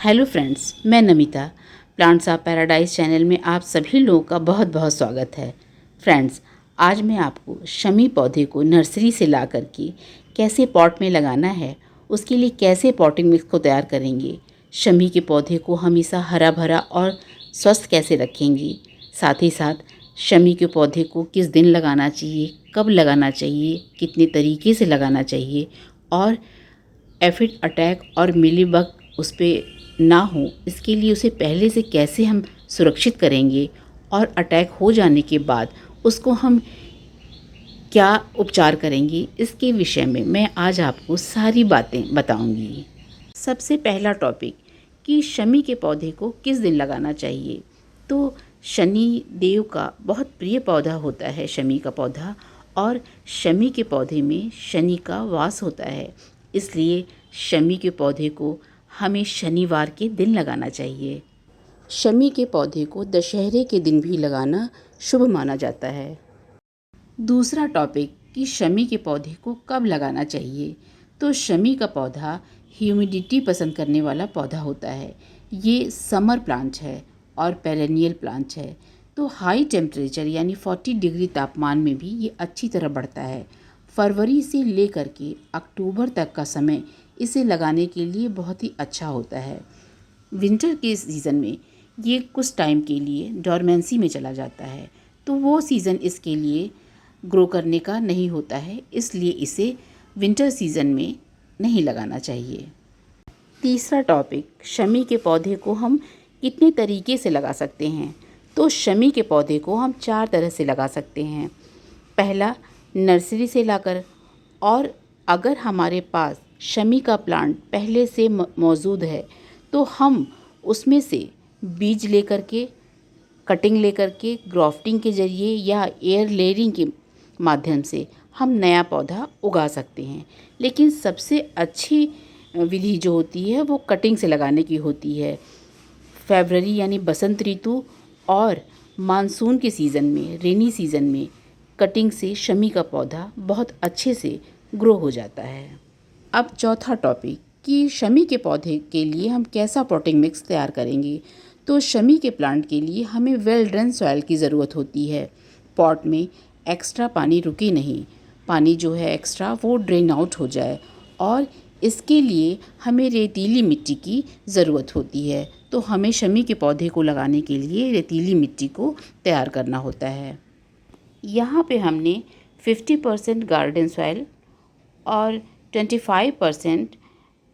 Hello friends, मैं Namita. Plants of paradise channel में आप सभी लोगों का बहुत बहुत स्वागत है। फ्रेंड्स, आज मैं आपको शमी पौधे को नर्सरी से ला करके कैसे पॉट में लगाना है, उसके लिए कैसे पॉटिंग मिक्स को तैयार करेंगे, शमी के पौधे को हमेशा हरा भरा और स्वस्थ कैसे रखेंगे, साथ ही साथ शमी के पौधे को किस दिन लगाना चाहिए, कब लगाना चाहिए, कितने तरीके से लगाना चाहिए और एफिड अटैक और मिलीबग उस पर ना हो, इसके लिए उसे पहले से कैसे हम सुरक्षित करेंगे और अटैक हो जाने के बाद उसको हम क्या उपचार करेंगे, इसके विषय में मैं आज आपको सारी बातें बताऊंगी। सबसे पहला टॉपिक कि शमी के पौधे को किस दिन लगाना चाहिए। तो शनि देव का बहुत प्रिय पौधा होता है शमी का पौधा, और शमी के पौधे में शनि का वास होता है, इसलिए शमी के पौधे को हमें शनिवार के दिन लगाना चाहिए। शमी के पौधे को दशहरे के दिन भी लगाना शुभ माना जाता है। दूसरा टॉपिक कि शमी के पौधे को कब लगाना चाहिए। तो शमी का पौधा ह्यूमिडिटी पसंद करने वाला पौधा होता है। ये समर प्लांट है और पेरेनियल प्लांट है, तो हाई टेम्परेचर यानी 40 डिग्री तापमान में भी ये अच्छी तरह बढ़ता है। फरवरी से लेकर के अक्टूबर तक का समय इसे लगाने के लिए बहुत ही अच्छा होता है। विंटर के सीज़न में ये कुछ टाइम के लिए डॉर्मेंसी में चला जाता है, तो वो सीज़न इसके लिए ग्रो करने का नहीं होता है, इसलिए इसे विंटर सीज़न में नहीं लगाना चाहिए। तीसरा टॉपिक, शमी के पौधे को हम कितने तरीके से लगा सकते हैं। तो शमी के पौधे को हम 4 तरह से लगा सकते हैं। पहला, नर्सरी से लाकर, और अगर हमारे पास शमी का प्लांट पहले से मौजूद है तो हम उसमें से बीज लेकर के, कटिंग लेकर के, ग्राफ्टिंग के ज़रिए या एयर लेयरिंग के माध्यम से हम नया पौधा उगा सकते हैं। लेकिन सबसे अच्छी विधि जो होती है वो कटिंग से लगाने की होती है। फरवरी यानी बसंत ऋतु और मानसून के सीज़न में, रेनी सीज़न में कटिंग से शमी का पौधा बहुत अच्छे से ग्रो हो जाता है। अब चौथा टॉपिक कि शमी के पौधे के लिए हम कैसा पॉटिंग मिक्स तैयार करेंगे। तो शमी के प्लांट के लिए हमें वेल ड्रेन सॉइल की ज़रूरत होती है। पॉट में एक्स्ट्रा पानी रुके नहीं, पानी जो है एक्स्ट्रा वो ड्रेन आउट हो जाए, और इसके लिए हमें रेतीली मिट्टी की ज़रूरत होती है। तो हमें शमी के पौधे को लगाने के लिए रेतीली मिट्टी को तैयार करना होता है। यहाँ पे हमने 50% गार्डन सॉइल और 25%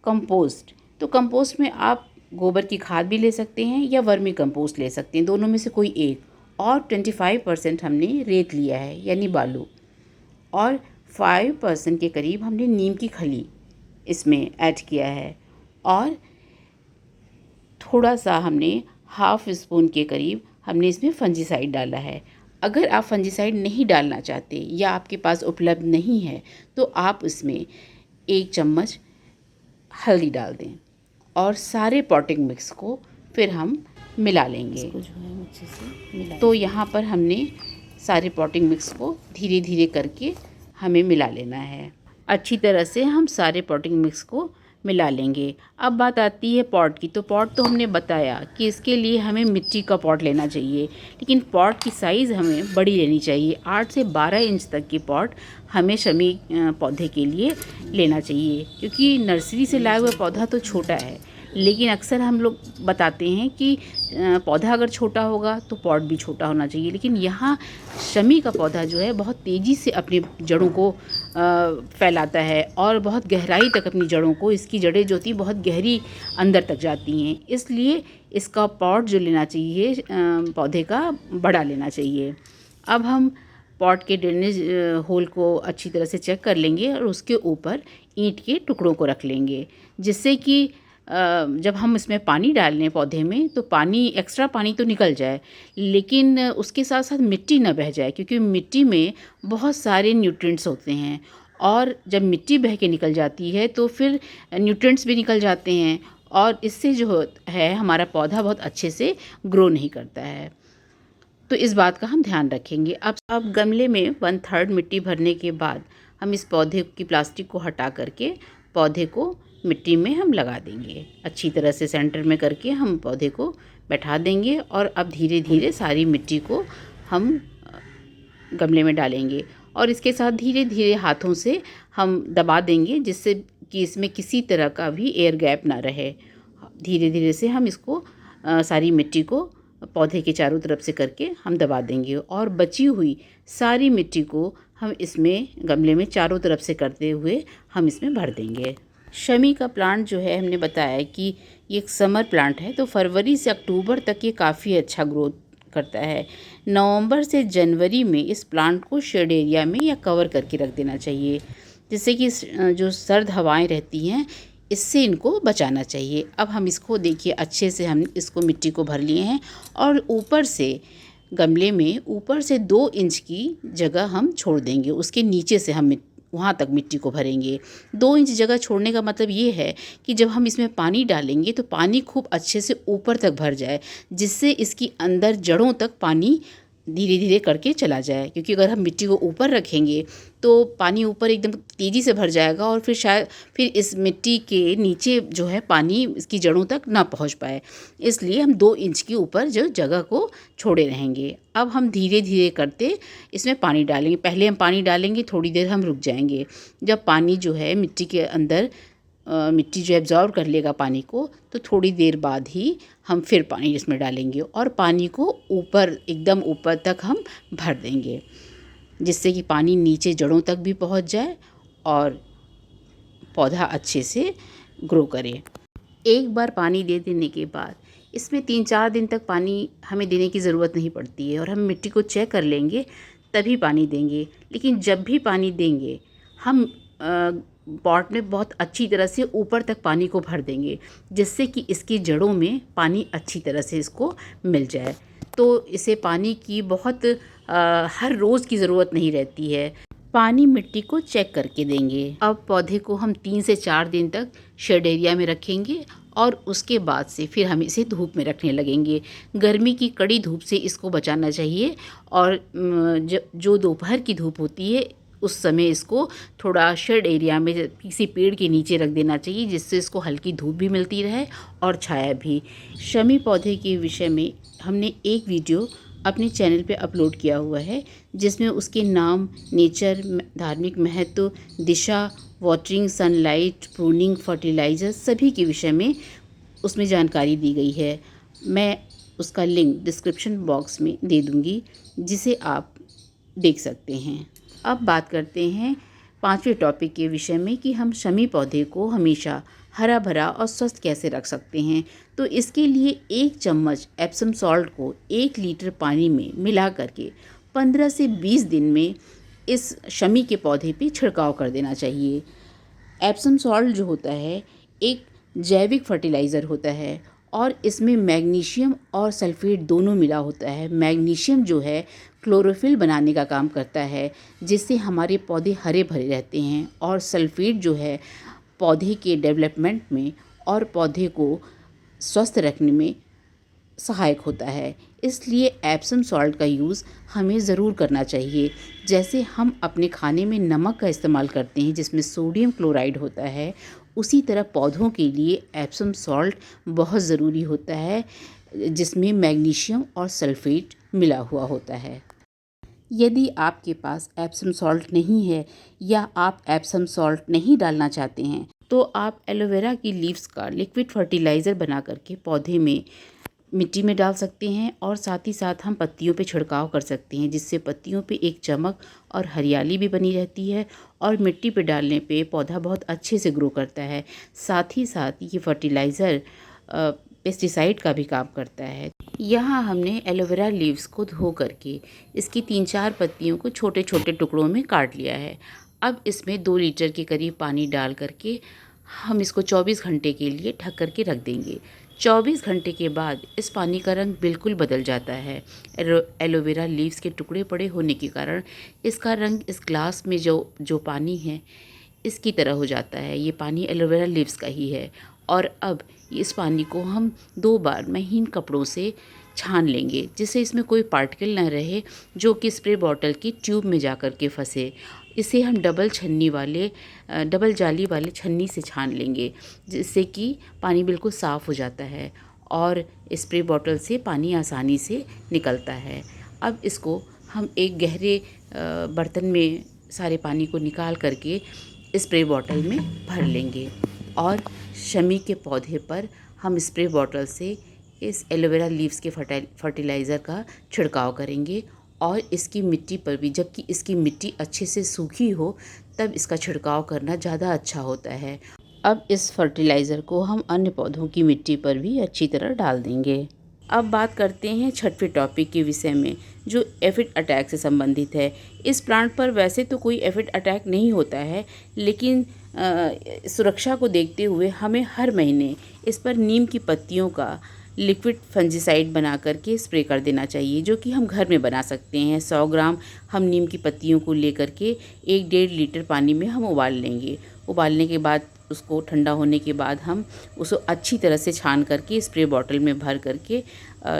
कंपोस्ट। तो कंपोस्ट में आप गोबर की खाद भी ले सकते हैं या वर्मी कंपोस्ट ले सकते हैं, दोनों में से कोई एक। और 25% हमने रेत लिया है यानी बालू, और 5% के करीब हमने नीम की खली इसमें ऐड किया है, और थोड़ा सा हमने हाफ स्पून के करीब हमने इसमें फंजीसाइड डाला है। अगर आप फंजीसाइड नहीं डालना चाहते या आपके पास उपलब्ध नहीं है तो आप इसमें 1 चम्मच हल्दी डाल दें, और सारे पॉटिंग मिक्स को फिर हम मिला लेंगे। इसको जो है अच्छे से मिला। तो यहाँ पर हमने सारे पॉटिंग मिक्स को धीरे धीरे करके हमें मिला लेना है। अच्छी तरह से हम सारे पॉटिंग मिक्स को मिला लेंगे। अब बात आती है पॉट की। तो पॉट तो हमने बताया कि इसके लिए हमें मिट्टी का पॉट लेना चाहिए, लेकिन पॉट की साइज़ हमें बड़ी लेनी चाहिए। 8 से 12 इंच तक की पॉट हमें शमी पौधे के लिए लेना चाहिए, क्योंकि नर्सरी से लाया हुआ पौधा तो छोटा है, लेकिन अक्सर हम लोग बताते हैं कि पौधा अगर छोटा होगा तो पॉट भी छोटा होना चाहिए। लेकिन यहाँ शमी का पौधा जो है बहुत तेज़ी से अपनी जड़ों को फैलाता है और बहुत गहराई तक अपनी जड़ों को, इसकी जड़ें जो होती बहुत गहरी अंदर तक जाती हैं, इसलिए इसका पॉट जो लेना चाहिए पौधे का बड़ा लेना चाहिए। अब हम पॉट के ड्रेनेज होल को अच्छी तरह से चेक कर लेंगे और उसके ऊपर ईंट के टुकड़ों को रख लेंगे, जिससे कि जब हम इसमें पानी डाल लें पौधे में तो पानी, एक्स्ट्रा पानी तो निकल जाए, लेकिन उसके साथ साथ मिट्टी ना बह जाए, क्योंकि मिट्टी में बहुत सारे न्यूट्रिएंट्स होते हैं, और जब मिट्टी बह के निकल जाती है तो फिर न्यूट्रिएंट्स भी निकल जाते हैं, और इससे जो है हमारा पौधा बहुत अच्छे से ग्रो नहीं करता है। तो इस बात का हम ध्यान रखेंगे। अब गमले में 1/3 मिट्टी भरने के बाद हम इस पौधे की प्लास्टिक को हटा करके पौधे को मिट्टी में हम लगा देंगे। अच्छी तरह से सेंटर में करके हम पौधे को बैठा देंगे और अब धीरे धीरे सारी मिट्टी को हम गमले में डालेंगे और इसके साथ धीरे धीरे हाथों से हम दबा देंगे, जिससे कि इसमें किसी तरह का भी एयर गैप ना रहे। धीरे धीरे से हम इसको सारी मिट्टी को पौधे के चारों तरफ से करके हम दबा देंगे और बची हुई सारी मिट्टी को हम इसमें गमले में चारों तरफ से करते हुए हम इसमें भर देंगे। शमी का प्लांट जो है, हमने बताया कि ये एक समर प्लांट है, तो फरवरी से अक्टूबर तक ये काफ़ी अच्छा ग्रोथ करता है। नवंबर से जनवरी में इस प्लांट को शेड एरिया में या कवर करके रख देना चाहिए, जिससे कि जो सर्द हवाएं रहती हैं इससे इनको बचाना चाहिए। अब हम इसको देखिए अच्छे से हम इसको मिट्टी को भर लिए हैं और ऊपर से गमले में ऊपर से 2 इंच की जगह हम छोड़ देंगे, उसके नीचे से हम वहाँ तक मिट्टी को भरेंगे। 2 इंच जगह छोड़ने का मतलब ये है कि जब हम इसमें पानी डालेंगे तो पानी खूब अच्छे से ऊपर तक भर जाए, जिससे इसकी अंदर जड़ों तक पानी धीरे धीरे करके चला जाए। क्योंकि अगर हम मिट्टी को ऊपर रखेंगे तो पानी ऊपर एकदम तेज़ी से भर जाएगा और फिर इस मिट्टी के नीचे जो है पानी इसकी जड़ों तक ना पहुंच पाए। इसलिए हम 2 इंच के ऊपर जो जगह को छोड़े रहेंगे। अब हम धीरे धीरे करते इसमें पानी डालेंगे। पहले हम पानी डालेंगे, थोड़ी देर हम रुक जाएंगे। जब पानी जो है मिट्टी के अंदर मिट्टी जो एब्जॉर्व कर लेगा पानी को, तो थोड़ी देर बाद ही हम फिर पानी इसमें डालेंगे और पानी को ऊपर एकदम ऊपर तक हम भर देंगे, जिससे कि पानी नीचे जड़ों तक भी पहुंच जाए और पौधा अच्छे से ग्रो करे। एक बार पानी दे देने के बाद इसमें 3-4 दिन तक पानी हमें देने की ज़रूरत नहीं पड़ती है और हम मिट्टी को चेक कर लेंगे तभी पानी देंगे। लेकिन जब भी पानी देंगे हम पॉट में बहुत अच्छी तरह से ऊपर तक पानी को भर देंगे, जिससे कि इसकी जड़ों में पानी अच्छी तरह से इसको मिल जाए। तो इसे पानी की बहुत हर रोज़ की ज़रूरत नहीं रहती है। पानी मिट्टी को चेक करके देंगे। अब पौधे को हम 3 से 4 दिन तक शेड एरिया में रखेंगे और उसके बाद से फिर हम इसे धूप में रखने लगेंगे। गर्मी की कड़ी धूप से इसको बचाना चाहिए और जो दोपहर की धूप होती है उस समय इसको थोड़ा शेड एरिया में किसी पेड़ के नीचे रख देना चाहिए, जिससे इसको हल्की धूप भी मिलती रहे और छाया भी। शमी पौधे के विषय में हमने एक वीडियो अपने चैनल पे अपलोड किया हुआ है, जिसमें उसके नाम, नेचर, धार्मिक महत्व, दिशा, वाटरिंग, सनलाइट, प्रूनिंग, फर्टिलाइज़र सभी के विषय में उसमें जानकारी दी गई है। मैं उसका लिंक डिस्क्रिप्शन बॉक्स में दे दूँगी, जिसे आप देख सकते हैं। अब बात करते हैं 5वें टॉपिक के विषय में कि हम शमी पौधे को हमेशा हरा भरा और स्वस्थ कैसे रख सकते हैं। तो इसके लिए 1 चम्मच एप्सम सॉल्ट को 1 लीटर पानी में मिला करके 15 से 20 दिन में इस शमी के पौधे पे छिड़काव कर देना चाहिए। एप्सम सॉल्ट जो होता है एक जैविक फर्टिलाइज़र होता है और इसमें मैग्नीशियम और सल्फेट दोनों मिला होता है। मैग्नीशियम जो है क्लोरोफिल बनाने का काम करता है, जिससे हमारे पौधे हरे भरे रहते हैं, और सल्फेट जो है पौधे के डेवलपमेंट में और पौधे को स्वस्थ रखने में सहायक होता है। इसलिए एप्सम सॉल्ट का यूज़ हमें ज़रूर करना चाहिए। जैसे हम अपने खाने में नमक का इस्तेमाल करते हैं जिसमें सोडियम क्लोराइड होता है, उसी तरह पौधों के लिए एप्सम सॉल्ट बहुत ज़रूरी होता है, जिसमें मैग्नीशियम और सल्फेट मिला हुआ होता है। यदि आपके पास एप्सम सॉल्ट नहीं है या आप एप्सम सॉल्ट नहीं डालना चाहते हैं, तो आप एलोवेरा की लीव्स का लिक्विड फर्टिलाइज़र बना करके पौधे में मिट्टी में डाल सकते हैं और साथ ही साथ हम पत्तियों पे छिड़काव कर सकते हैं, जिससे पत्तियों पे एक चमक और हरियाली भी बनी रहती है और मिट्टी पे डालने पे पौधा बहुत अच्छे से ग्रो करता है। साथ ही साथ ये फर्टिलाइज़र पेस्टिसाइड का भी काम करता है। यहाँ हमने एलोवेरा लीव्स को धो करके इसकी 3-4 पत्तियों को छोटे छोटे टुकड़ों में काट लिया है। अब इसमें 2 लीटर के करीब पानी डाल करके हम इसको 24 घंटे के लिए ढक करके रख देंगे। 24 घंटे के बाद इस पानी का रंग बिल्कुल बदल जाता है। एलोवेरा लीव्स के टुकड़े पड़े होने के कारण इसका रंग इस ग्लास में जो पानी है इसकी तरह हो जाता है। ये पानी एलोवेरा लीव्स का ही है। और अब इस पानी को हम 2 बार महीन कपड़ों से छान लेंगे, जिससे इसमें कोई पार्टिकल ना रहे जो कि स्प्रे बॉटल की ट्यूब में जा कर के फंसे। इसे हम डबल जाली वाले छन्नी से छान लेंगे, जिससे कि पानी बिल्कुल साफ़ हो जाता है और स्प्रे बॉटल से पानी आसानी से निकलता है। अब इसको हम एक गहरे बर्तन में सारे पानी को निकाल करके स्प्रे बॉटल में भर लेंगे और शमी के पौधे पर हम स्प्रे बॉटल से इस एलोवेरा लीव्स के फर्टिलाइज़र का छिड़काव करेंगे और इसकी मिट्टी पर भी, जबकि इसकी मिट्टी अच्छे से सूखी हो तब इसका छिड़काव करना ज़्यादा अच्छा होता है। अब इस फर्टिलाइज़र को हम अन्य पौधों की मिट्टी पर भी अच्छी तरह डाल देंगे। अब बात करते हैं छठवें टॉपिक के विषय में, जो एफिड अटैक से संबंधित है। इस प्लांट पर वैसे तो कोई एफिड अटैक नहीं होता है, लेकिन सुरक्षा को देखते हुए हमें हर महीने इस पर नीम की पत्तियों का लिक्विड फंजीसाइड बना करके स्प्रे कर देना चाहिए, जो कि हम घर में बना सकते हैं। 100 ग्राम हम नीम की पत्तियों को लेकर के 1-1.5 लीटर पानी में हम उबाल लेंगे। उबालने के बाद उसको ठंडा होने के बाद हम उसको अच्छी तरह से छान करके स्प्रे बॉटल में भर करके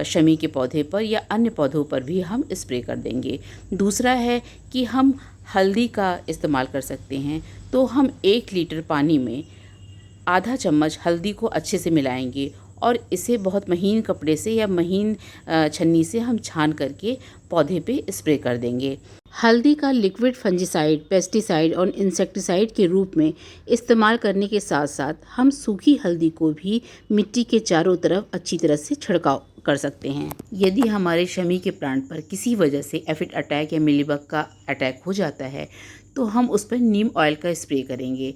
शमी के पौधे पर या अन्य पौधों पर भी हम स्प्रे कर देंगे। दूसरा है कि हम हल्दी का इस्तेमाल कर सकते हैं। तो हम 1 लीटर पानी में आधा चम्मच हल्दी को अच्छे से मिलाएंगे और इसे बहुत महीन कपड़े से या महीन छन्नी से हम छान करके पौधे पे स्प्रे कर देंगे। हल्दी का लिक्विड फंजीसाइड, पेस्टिसाइड और इंसेक्टिसाइड के रूप में इस्तेमाल करने के साथ साथ हम सूखी हल्दी को भी मिट्टी के चारों तरफ अच्छी तरह से छिड़काव कर सकते हैं। यदि हमारे शमी के प्लांट पर किसी वजह से एफिड अटैक या मिलीबग का अटैक हो जाता है तो हम उस पर नीम ऑयल का स्प्रे करेंगे।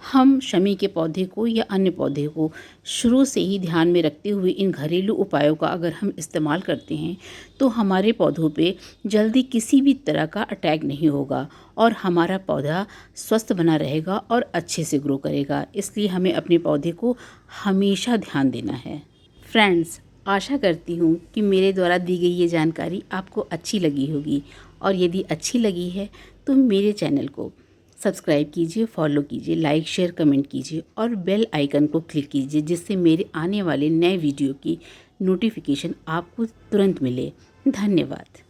हम शमी के पौधे को या अन्य पौधे को शुरू से ही ध्यान में रखते हुए इन घरेलू उपायों का अगर हम इस्तेमाल करते हैं तो हमारे पौधों पे जल्दी किसी भी तरह का अटैक नहीं होगा और हमारा पौधा स्वस्थ बना रहेगा और अच्छे से ग्रो करेगा। इसलिए हमें अपने पौधे को हमेशा ध्यान देना है। फ्रेंड्स, आशा करती हूँ कि मेरे द्वारा दी गई ये जानकारी आपको अच्छी लगी होगी और यदि अच्छी लगी है तो मेरे चैनल को सब्सक्राइब कीजिए, फॉलो कीजिए, लाइक, शेयर, कमेंट कीजिए और बेल आइकन को क्लिक कीजिए, जिससे मेरे आने वाले नए वीडियो की नोटिफिकेशन आपको तुरंत मिले। धन्यवाद।